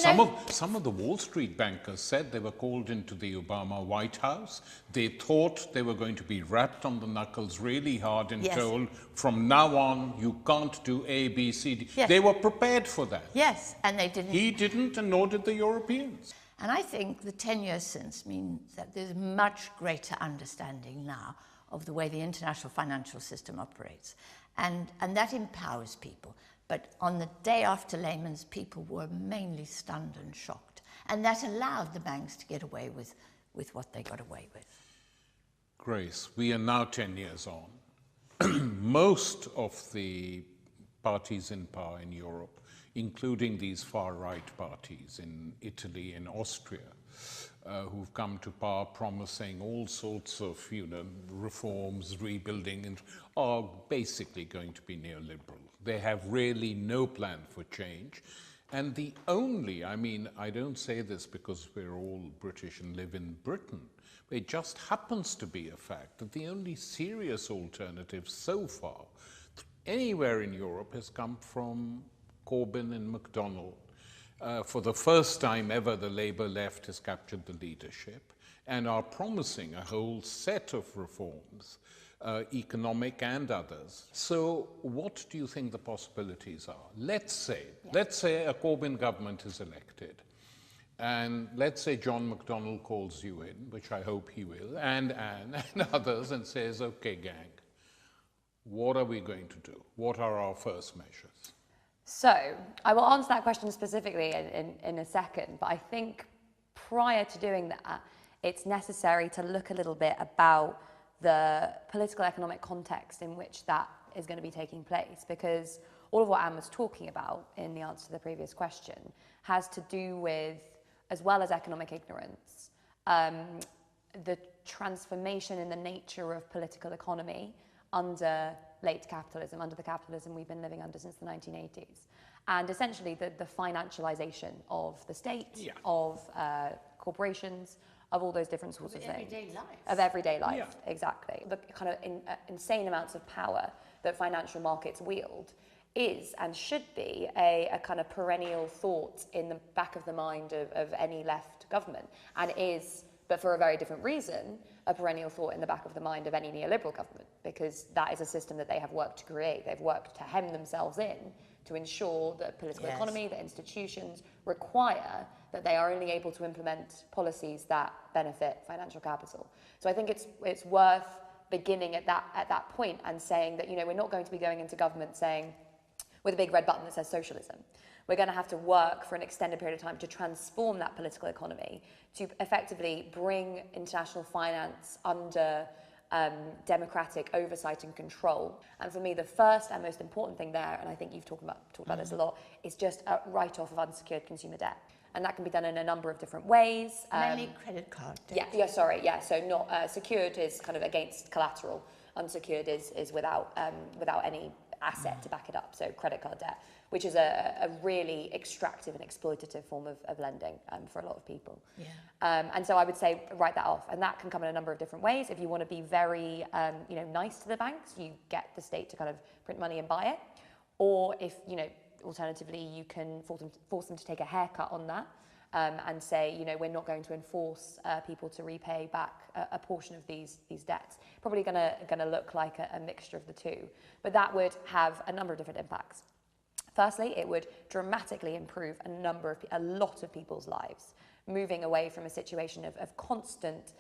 some of the Wall Street bankers said they were called into the Obama White House. They thought they were going to be rapped on the knuckles really hard and told, from now on, you can't do A, B, C, D. Yes. They were prepared for that. Yes, and they didn't. He didn't, and nor did the Europeans. And I think the 10 years since means that there's much greater understanding now of the way the international financial system operates. And that empowers people. But on the day after Lehman's, people were mainly stunned and shocked. And that allowed the banks to get away with what they got away with. Grace, we are now 10 years on. Most of the parties in power in Europe, including these far-right parties in Italy and Austria, who've come to power promising all sorts of, you know, reforms, rebuilding, and are basically going to be neoliberal. They have really no plan for change. And the only, I mean, I don't say this because we're all British and live in Britain. It just happens to be a fact that the only serious alternative so far anywhere in Europe has come from Corbyn and McDonnell. For the first time ever, the Labour left has captured the leadership and are promising a whole set of reforms, economic and others. So what do you think the possibilities are? Let's say a Corbyn government is elected, and let's say John McDonnell calls you in, which I hope he will, and Anne and others, and says, okay, gang, what are we going to do? What are our first measures? So, I will answer that question specifically in a second, but I think prior to doing that, it's necessary to look a little bit about the political economic context in which that is going to be taking place, because all of what Anne was talking about in the answer to the previous question has to do with, as well as economic ignorance, the transformation in the nature of political economy under late capitalism, under the capitalism we've been living under since the 1980s. And essentially the financialization of the state, of corporations, of all those different sorts of things. Of everyday life, exactly. The kind of insane amounts of power that financial markets wield is and should be a kind of perennial thought in the back of the mind of any left government, and is, but for a very different reason, a perennial thought in the back of the mind of any neoliberal government, because that is a system that they have worked to create. They've worked to hem themselves in to ensure that political economy, that institutions require that they are only able to implement policies that benefit financial capital. So I think it's worth beginning at that point and saying that, you know, we're not going to be going into government saying, with a big red button that says socialism. We're going to have to work for an extended period of time to transform that political economy, to effectively bring international finance under democratic oversight and control. And for me, the first and most important thing there, and I think you've talked about this a lot, is just a write-off of unsecured consumer debt. And that can be done in a number of different ways. Mainly credit card debt. So not secured is kind of against collateral. Unsecured is without any asset to back it up, so credit card debt, which is a really extractive and exploitative form of lending for a lot of people. And so I would say write that off, and that can come in a number of different ways. If you want to be very nice to the banks, you get the state to kind of print money and buy it, or if alternatively you can force them to take a haircut on that. And say, we're not going to enforce people to repay back a portion of these debts. Probably going to look like a mixture of the two. But that would have a number of different impacts. Firstly, it would dramatically improve a lot of people's lives, moving away from a situation of constant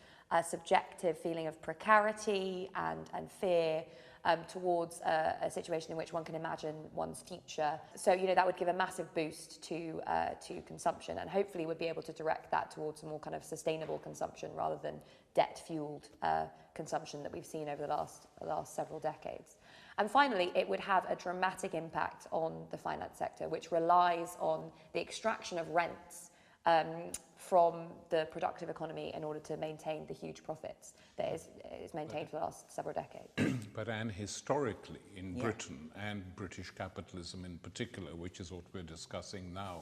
subjective feeling of precarity and fear, towards a situation in which one can imagine one's future. So, that would give a massive boost to consumption, and hopefully would be able to direct that towards a more kind of sustainable consumption rather than debt-fueled consumption that we've seen over the last several decades. And finally, it would have a dramatic impact on the finance sector, which relies on the extraction of rents from the productive economy in order to maintain the huge profits that is maintained for the last several decades. But Anne, historically in Britain and British capitalism in particular, which is what we're discussing now,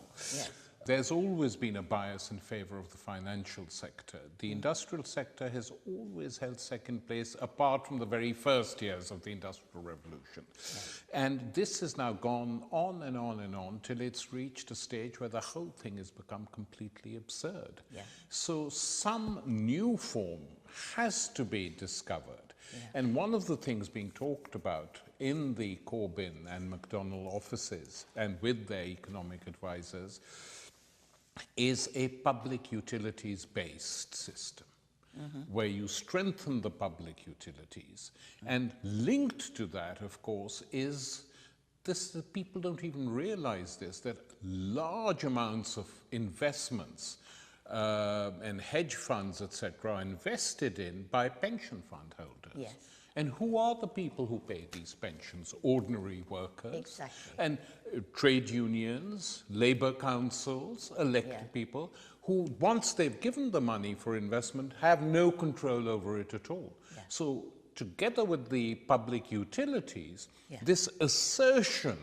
there's always been a bias in favor of the financial sector. The industrial sector has always held second place, apart from the very first years of the Industrial Revolution. And this has now gone on and on and on till it's reached a stage where the whole thing has become completely absurd. So some new form has to be discovered. And one of the things being talked about in the Corbyn and McDonnell offices and with their economic advisors is a public utilities-based system, where you strengthen the public utilities. And linked to that, of course, is this, that people don't even realize this, that large amounts of investments and hedge funds, etc., are invested in by pension fund holders. And who are the people who pay these pensions? Ordinary workers. And trade unions, labor councils, elected people, who, once they've given the money for investment, have no control over it at all. So together with the public utilities, this assertion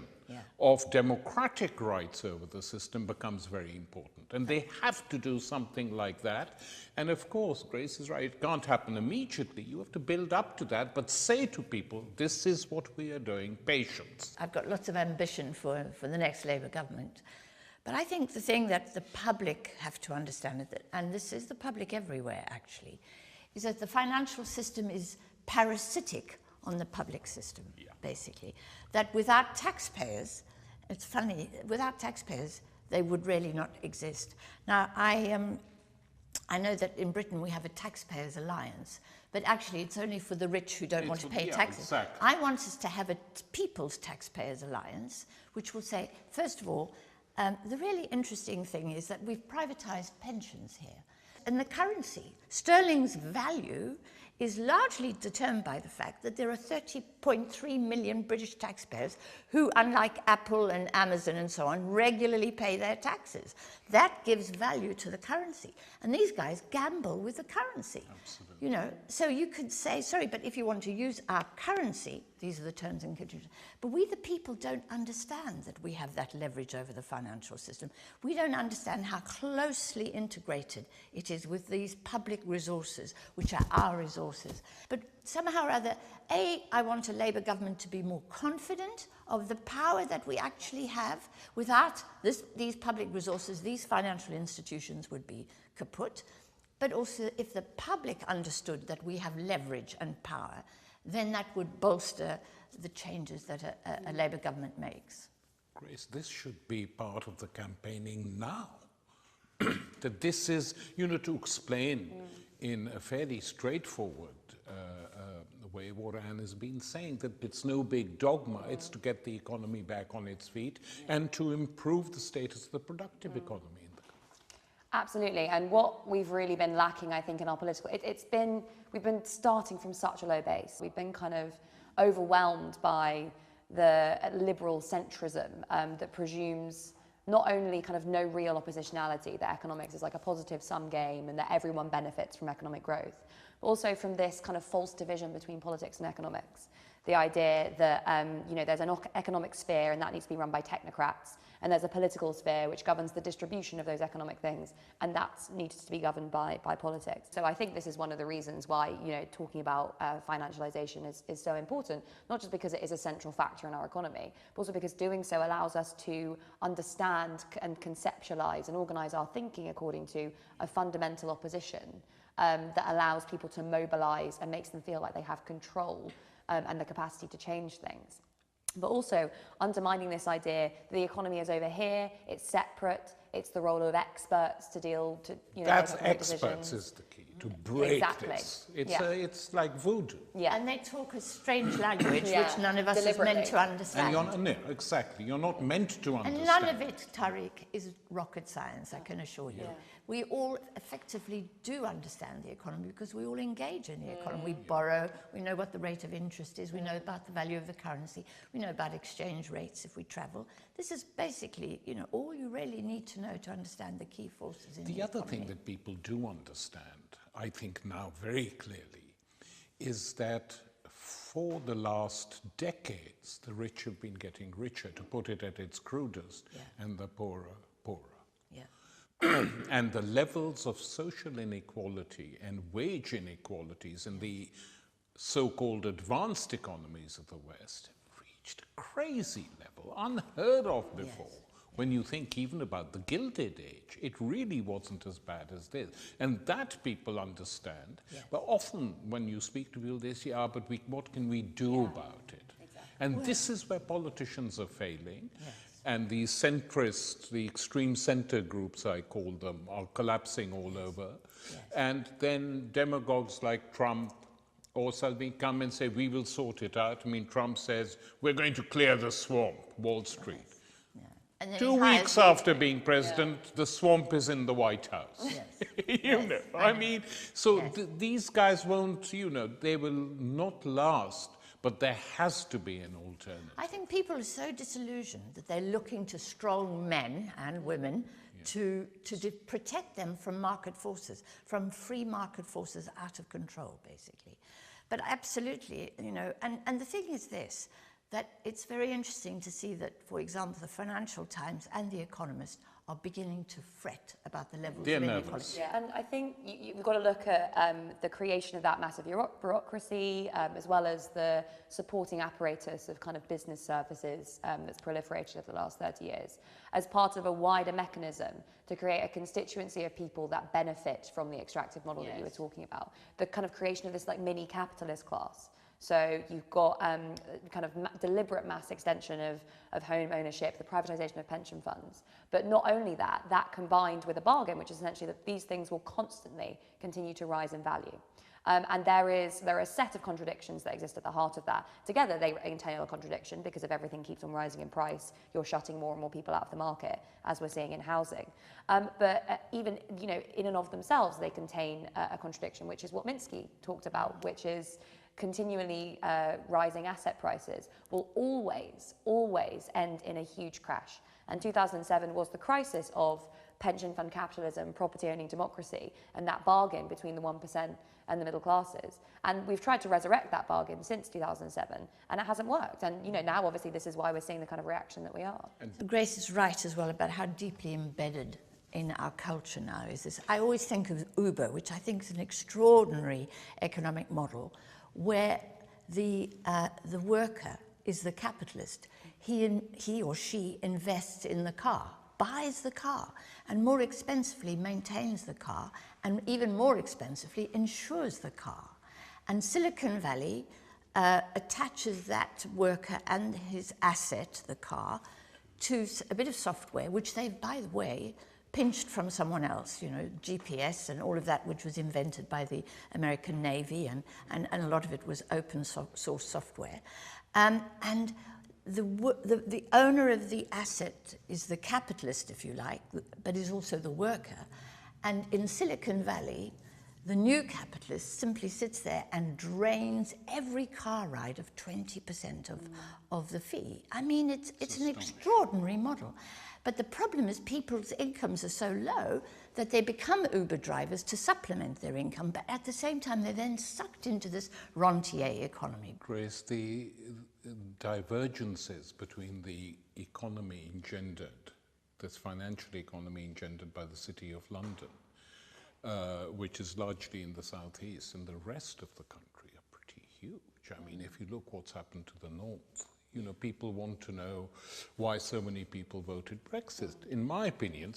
of democratic rights over the system becomes very important. And they have to do something like that. And of course, Grace is right, it can't happen immediately. You have to build up to that, but say to people, this is what we are doing, patience. I've got lots of ambition for the next Labour government. But I think the thing that the public have to understand, and this is the public everywhere actually, is that the financial system is parasitic on the public system, basically. That without taxpayers, it's funny, without taxpayers, they would really not exist. Now, I know that in Britain we have a taxpayers alliance, but actually it's only for the rich who don't want to pay taxes. I want us to have a people's taxpayers alliance, which will say, first of all, the really interesting thing is that we've privatized pensions here. And the currency, sterling's value, is largely determined by the fact that there are 30.3 million British taxpayers who, unlike Apple and Amazon and so on, regularly pay their taxes. That gives value to the currency. And these guys gamble with the currency. You know, so you could say, sorry, but if you want to use our currency, these are the terms and conditions. But we, the people, don't understand that we have that leverage over the financial system. We don't understand how closely integrated it is with these public resources, which are our resources. But somehow or other, I want a Labour government to be more confident of the power that we actually have. Without these public resources, these financial institutions would be kaput. But also, if the public understood that we have leverage and power, then that would bolster the changes that a Labour government makes. Grace, this should be part of the campaigning now. That this is, you know, to explain in a fairly straightforward way what Anne has been saying, that it's no big dogma, it's to get the economy back on its feet and to improve the status of the productive economy. Absolutely, and what we've really been lacking, I think, in our political, we've been starting from such a low base. We've been kind of overwhelmed by the liberal centrism that presumes not only kind of no real oppositionality, that economics is like a positive sum game and that everyone benefits from economic growth, but also from this kind of false division between politics and economics. The idea that, you know, there's an economic sphere and that needs to be run by technocrats, and there's a political sphere which governs the distribution of those economic things, and that needs to be governed by politics. So I think this is one of the reasons why, you know, talking about financialisation is so important, not just because it is a central factor in our economy, but also because doing so allows us to understand and conceptualise and organise our thinking according to a fundamental opposition that allows people to mobilise and makes them feel like they have control and the capacity to change things. But also undermining this idea that the economy is over here, it's separate, it's the role of experts to deal to, you know, that's economic experts decisions. Is the key. to break Exactly. this. It's, Yeah. it's like voodoo. Yeah. And they talk a strange language Yeah, which none of us is deliberately. meant to understand. And you're, no, exactly, you're not meant to And understand. none of it, Tariq, is rocket science, I can assure you. Yeah. We all effectively do understand the economy because we all engage in the economy. We borrow, we know what the rate of interest is, we know about the value of the currency, we know about exchange rates if we travel. This is basically, you know, all you really need to know to understand the key forces in the The other economy. thing that people do understand, I think now very clearly, is that for the last decades, the rich have been getting richer, to put it at its crudest, and the poorer, poorer. Yeah. And the levels of social inequality and wage inequalities in the so-called advanced economies of the West have reached a crazy level, unheard of before. Yes. When you think even about the Gilded Age, it really wasn't as bad as this. And that people understand. Yes. But often when you speak to people, they say, but what can we do about it? Exactly. And this is where politicians are failing. Yes. And the centrists, the extreme center groups, I call them, are collapsing all over. Yes. And then demagogues like Trump or Salvini come and say, we will sort it out. I mean, Trump says, we're going to clear the swamp, Wall Street. And then 2 he hires weeks these- after being president, the swamp is in the White House. Yes. You know, I mean, so Yes. these guys won't, you know, they will not last, but there has to be an alternative. I think people are so disillusioned that they're looking to strong men and women to protect them from market forces, from free market forces out of control, basically. But absolutely, you know, and the thing is this, that it's very interesting to see that, for example, the Financial Times and The Economist are beginning to fret about the levels They're of nervous. inequality. Yeah, and I think you've got to look at the creation of that massive bureaucracy, as well as the supporting apparatus of kind of business services that's proliferated over the last 30 years, as part of a wider mechanism to create a constituency of people that benefit from the extractive model that you were talking about. The kind of creation of this like mini capitalist class. So you've got kind of deliberate mass extension of home ownership, the privatisation of pension funds. But not only that, that combined with a bargain, which is essentially that these things will constantly continue to rise in value. And there are a set of contradictions that exist at the heart of that. Together, they entail a contradiction because if everything keeps on rising in price, you're shutting more and more people out of the market, as we're seeing in housing. But even, you know, in and of themselves, they contain a contradiction, which is what Minsky talked about, which is continually rising asset prices will always end in a huge crash. And 2007 was the crisis of pension fund capitalism, property-owning democracy, and that bargain between the 1% and the middle classes. And we've tried to resurrect that bargain since 2007, and it hasn't worked. And you know, now obviously this is why we're seeing the kind of reaction that we are. Grace is right as well about how deeply embedded in our culture now is this. I always think of Uber, which I think is an extraordinary economic model, where the worker is the capitalist. He or she invests in the car, buys the car, and more expensively maintains the car, and even more expensively insures the car. And Silicon Valley attaches that worker and his asset, the car, to a bit of software, which they've, by the way, pinched from someone else, you know, GPS and all of that, which was invented by the American Navy, and a lot of it was open source software. And the owner of the asset is the capitalist, if you like, but is also the worker. And in Silicon Valley, the new capitalist simply sits there and drains every car ride of 20% of the fee. I mean, it's an extraordinary model. But the problem is people's incomes are so low that they become Uber drivers to supplement their income, but at the same time they're then sucked into this rentier economy. Grace, the divergences between the economy engendered, this financial economy engendered by the City of London, which is largely in the southeast, and the rest of the country are pretty huge. I mean, if you look what's happened to the north, you know, people want to know why so many people voted Brexit. In my opinion,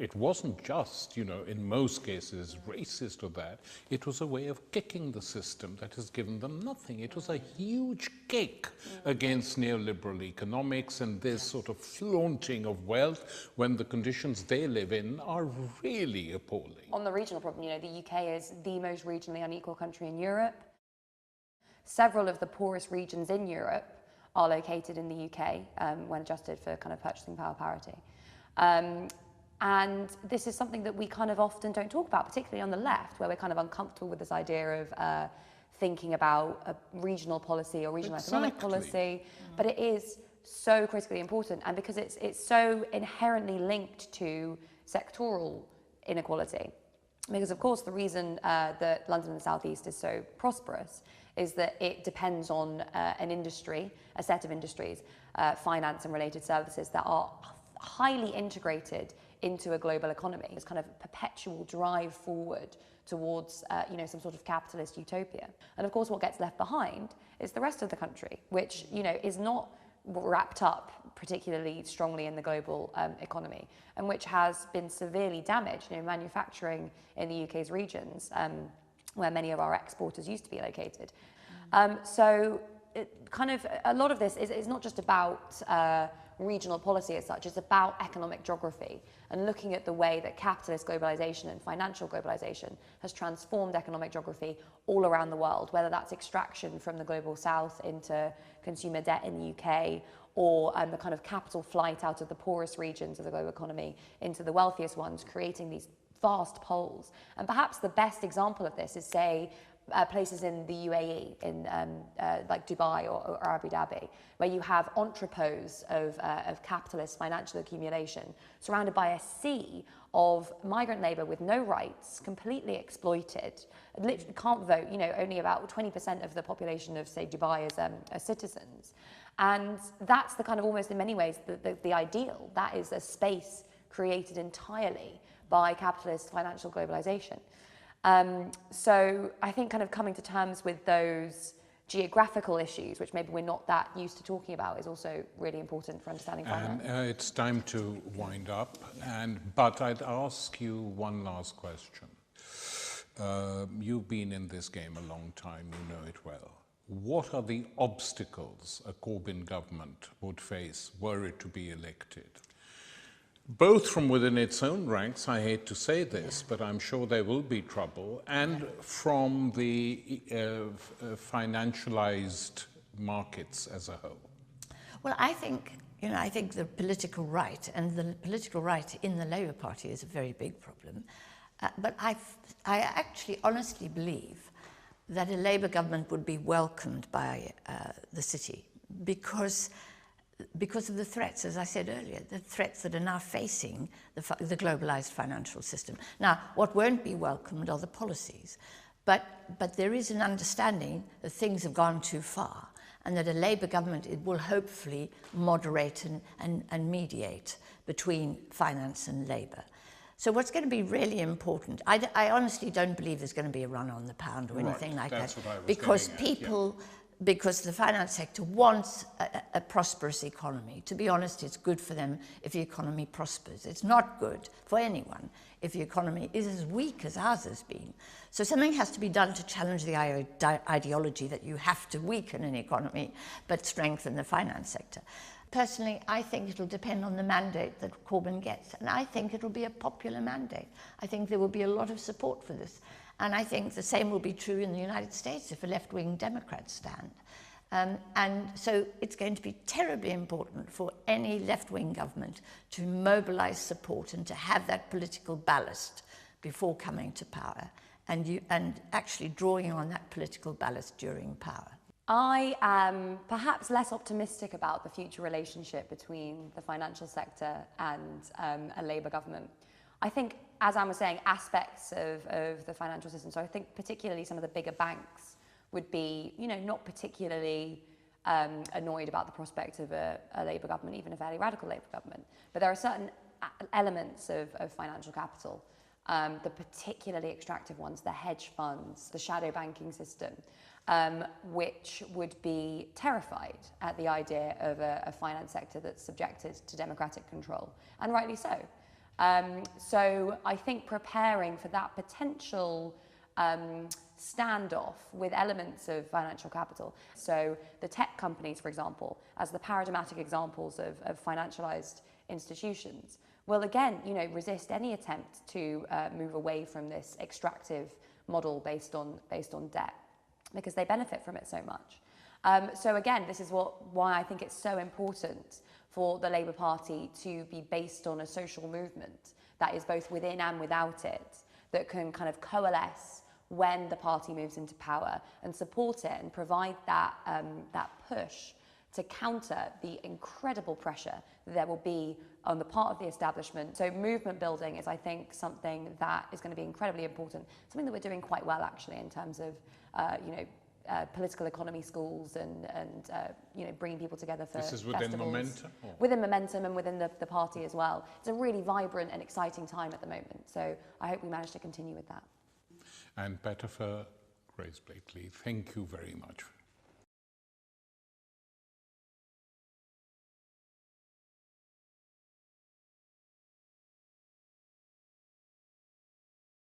It wasn't just, in most cases, racist or that. It was a way of kicking the system that has given them nothing. It was a huge kick against neoliberal economics and this sort of flaunting of wealth when the conditions they live in are really appalling. On the regional problem, the UK is the most regionally unequal country in Europe. Several of the poorest regions in Europe are located in the UK when adjusted for kind of purchasing power parity. And this is something that we kind of often don't talk about, particularly on the left, where we're kind of uncomfortable with this idea of thinking about a regional policy or regional economic policy. But it is so critically important, and because it's so inherently linked to sectoral inequality. Because, of course, the reason that London and the South East is so prosperous is that it depends on an industry, a set of industries, finance and related services that are highly integrated into a global economy. This kind of perpetual drive forward towards some sort of capitalist utopia. And of course what gets left behind is the rest of the country, which is not wrapped up particularly strongly in the global economy, and which has been severely damaged. Manufacturing in the UK's regions, where many of our exporters used to be located. So a lot of this is not just about regional policy as such, it's about economic geography and looking at the way that capitalist globalization and financial globalization has transformed economic geography all around the world, whether that's extraction from the global south into consumer debt in the UK, or the kind of capital flight out of the poorest regions of the global economy into the wealthiest ones, creating these vast poles. And perhaps the best example of this is, say, places in the UAE, in like Dubai or Abu Dhabi, where you have entrepôts of capitalist financial accumulation surrounded by a sea of migrant labour with no rights, completely exploited, literally can't vote. Only about 20% of the population of, say, Dubai is are citizens. And that's the kind of, almost in many ways, the ideal. That is a space created entirely by capitalist financial globalization. So I think kind of coming to terms with those geographical issues, which maybe we're not that used to talking about, is also really important for understanding finance. And it's time to wind up, but I'd ask you one last question. You've been in this game a long time, you know it well. What are the obstacles a Corbyn government would face were it to be elected? Both from within its own ranks, I hate to say this, but I'm sure there will be trouble, and from the financialized markets as a whole. Well, I think the political right, and the political right in the Labour Party, is a very big problem. But I actually honestly believe that a Labour government would be welcomed by the city because of the threats, as I said earlier, the threats that are now facing the globalized financial system. Now, what won't be welcomed are the policies, but there is an understanding that things have gone too far, and that a Labour government will hopefully moderate and mediate between finance and Labour. So what's going to be really important, I honestly don't believe there's going to be a run on the pound or anything like that, because because the finance sector wants a prosperous economy. To be honest, it's good for them if the economy prospers. It's not good for anyone if the economy is as weak as ours has been. So something has to be done to challenge the ideology that you have to weaken an economy but strengthen the finance sector. Personally, I think it'll depend on the mandate that Corbyn gets, and I think it'll be a popular mandate. I think there will be a lot of support for this. And I think the same will be true in the United States if a left-wing Democrat stand. And so it's going to be terribly important for any left-wing government to mobilize support and to have that political ballast before coming to power, and actually drawing on that political ballast during power. I am perhaps less optimistic about the future relationship between the financial sector and a Labour government. I think, as I was saying, aspects of the financial system, so I think particularly some of the bigger banks would be, not particularly annoyed about the prospect of a Labour government, even a fairly radical Labour government. But there are certain elements of financial capital, the particularly extractive ones, the hedge funds, the shadow banking system, which would be terrified at the idea of a finance sector that's subjected to democratic control, and rightly so. So I think preparing for that potential standoff with elements of financial capital. So the tech companies, for example, as the paradigmatic examples of financialized institutions, will again, resist any attempt to move away from this extractive model based on debt, because they benefit from it so much. So again, this is why I think it's so important for the Labour Party to be based on a social movement that is both within and without it, that can kind of coalesce when the party moves into power and support it and provide that push to counter the incredible pressure that there will be on the part of the establishment. So movement building is, I think, something that is going to be incredibly important, something that we're doing quite well actually in terms of, political economy schools and bringing people together for This is within festivals. Momentum? Or? Within Momentum and within the party as well. It's a really vibrant and exciting time at the moment. So I hope we manage to continue with that. And Pettifer, Grace Blakely, thank you very much.